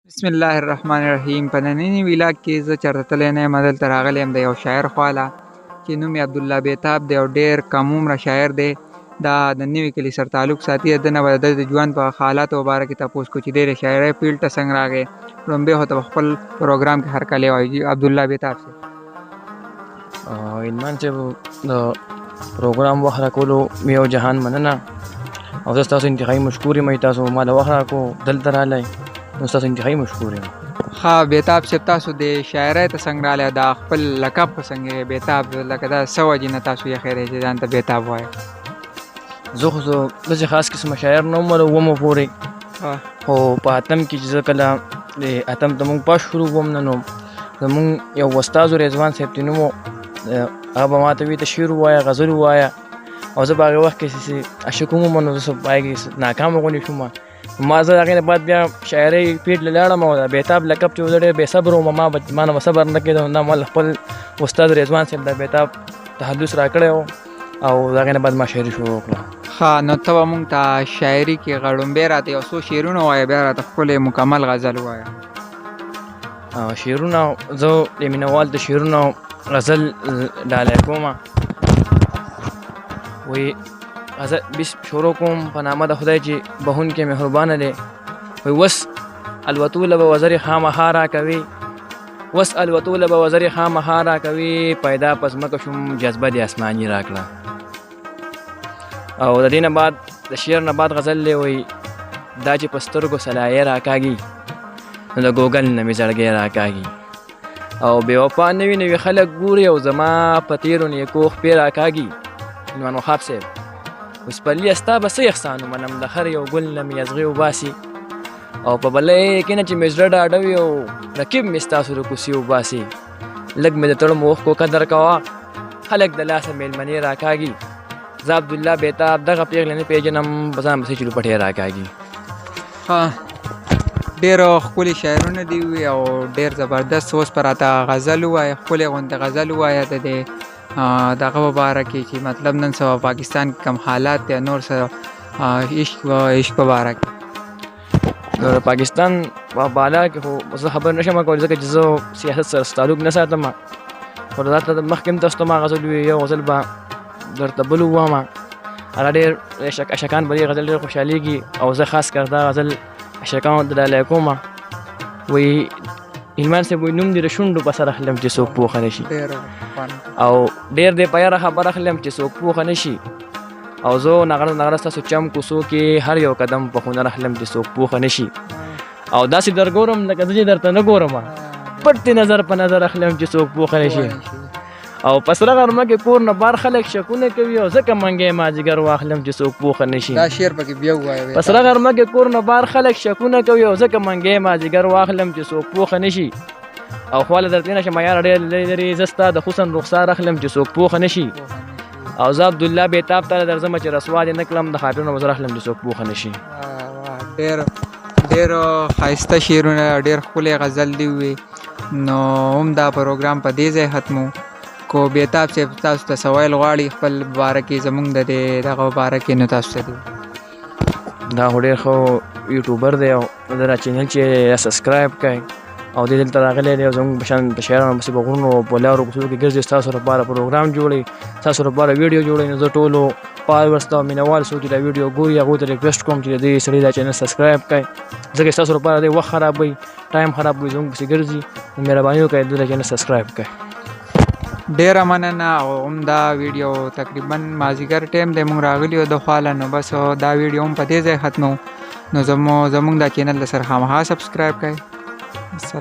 بسم الله الرحمن الرحیم. په ننني ویلاګ کې زه چېرته تللی نه یم، دلته راغلی یم د یو شاعر خواله چې نوم یې عبدالله بیتاب دی او ډېر کم عمره شاعر دی. دا د نوي کلي سره تعلق ساتي. د ده نه به د ژوند په حالاتو باره کې تپوس کوو چې دی د شاعرۍ فیلډ ته څنګه راغی. لومبۍ خو ته په خپل پروګرام کې هرکلی وایي. عبدالله بیتاب صاحب ایمان صاحب د پروګرام وخت راکولو یو جهان مننه او زه ستاسو انتهایي مشکور یم چې تاسو ما له وخت راکړو دلته راغلی. نو ستاسو انتهایي مشکور یم. ښه بیتاب صاحب، تاسو د شاعرۍ ته څنګه راغلی؟ دا خپل لقب په څنګه بیتاب، لکه دا څه وجې نه تاسو یې خیری چې ځان ته بیتاب وایه؟ زه خو داسې خاص قسمه شاعر نه وم اومه پورې، خو په اتم کې چې زه کله د اتم ته مونږ پاس شروع وم نه، نو زمونږ یو استاد و رضوان صاحب چې نوم و، هغه به ما ته وایي ته شعر ووایه، غزل ووایه، او زه په هغې وخت کې عاشق هم وم، نو زه په هغې کې ناکامه غوندې شوم. ما زه هغې نه بعد بیا شاعرۍ فیلډ له لاړم او د بیتاب لقب چې و زه ډېر بې صبر وم، ما نه به صبر نه کېده. دا ما له خپل استاد رضوان صاحب د بیتاب تحدث راکړی و او د هغې نه بعد ما شاعري شروع کړه. ښه، نو ته به مونږ ته شاعري کې غړومبی راته یو څو شعرونه ووایه، بیا راته ښکلی مکمل غزل ووایه. شعرونه زه د مینهوال د شعرونو غزل ډالۍ کومه. وایي غزل شروع کوم په نامه د خدای چې بخونکی مهربانه دی. وایي وس الوتوله به وزرې خامخا راکوي، وس الوتوله به وزرې خامخا راکوي، پیدا په ځمکه شوم جذبه د اسماني راکړه. او د دې نه بعد د شعر نه بعد غزل دی. وایي دا چې په سترګو سلایې راکاږي، نو د ګوګل نه مې زړګی راکاږي. او بې وفا نوي نوي خلک ګوري او زما په تېرو نیکو خپې راکاږي. ایمان وهاب صاحب اوس پلي ستا به څه احسان ومنم، د هر یو ګل نه مې یزغې وباسي، او په بلۍ کې نه چې مې زړه ډاډه وي او رقیب مې ستاسو د کوڅې وباسي. لږ مې د تړمو اوښکو قدر کوه، خلک د لاسه مېلمنې راکاږي. زه عبدالله بیتاب دغه پېغلې نه پېژنم، په ځان پسې چې لوپټې راکاږي. ښه، ډېر ښکلي شاعرونه دي وي او ډېر زبردست. اوس په راته غزل ووایه، ښکلې غوندې غزل ووایه د دې دغه په باره کې چې مطلب نن سبا پاکستان کې کوم حالات دی، نور څه عشق په باره کې. د پاکستان په بالا کې خو زه خبر نه شم کولی، ځکه چې زه سیاست سره تعلق نه ساتم. خو راته مخکې هم تاسو ته ما غزل ووایي، یو غزل به درته بل ووایم، هغه ډېر عشقان به دې غزل ډېر خوشحالېږي او زه خاص کر دا غزل عشقانو ته ډالۍ کومه. وایي هلمند صاحب وایي نوم دې د شونډو په سر اخلم چې څوک پوښه نه شي، او ډېر دې په یاره خبر اخلم چې څوک پوښه نه شي. او زه نغره ستاسو چم کوڅو کې هر یو قدم په هنر اخلم چې څوک پوښه نه شي. او داسې در ګورم لکه زه چې درته نه ګورم، پټ دې نظر په نظر اخلم چې څوک پوښه نه شي. او په سره غرمه کې کور نه بار خلک شکونه کوي، او ځکه منګی مازدیګر واخلم چې څوک پوښه نه شي. دا شعر پکې بیا ووایه. په سره غرمه کې کور نه بار خلک شکونه کوي، او ځکه منګی مازدیګر واخلم چې څوک پوښه نه شي. او خواله درته نه شم یاره ډېر لرې لرې، زه ستا د حسن رخسار اخلم چې څوک پوښه نه شي. او زه عبدالله بیتاب ته درځم چې رسوا دې نه کړم، د خاطرونو وزر اخلم چې څوک پوښه نه شي. ډېر ښایسته شعرونه، ډېر ښکلی غزل دي وي. نو هم دا پروګرام په دې ځای ختمو. کو بیتاب صاحب تاسو ته څه ویل غواړي خپل باره کې، زموږ د دې دغه باره کې، نو تاسو ته دا خو ډېر ښه یوټوبر دی او د را چینل چې سبسکرایب کړئ او دې دلته راغلی دی او زموږ په شان په شاعرانو پسې په غرونو په لارو کوڅو کې ګرځي، ستاسو لپاره پروګرام جوړوي، ستاسو لپاره ویډیو جوړوي. نو زه ټولو فالوورس ته مینهوال څوک چې دا ویډیو ګوري هغوی ته ریکویسټ کوم چې د دې سړي دا چینل سبسکرایب کړئ، ځکه ستاسو لپاره دی وخت خرابوي، ټایم خرابوي، زموږ پسې ګرځي. نو مهرباني وکړئ د دې چینل سبسکرایب کړئ. ډېره مننه. او هم دا ویډیو تقریبا مازدیګر ټایم دی مونږ راغلي یو د خواله، نو بس دا ویډیو هم په دې ځای ختمو. نو زموږ دا چینل د سره خامخا سبسکرایب کړئ. السلام.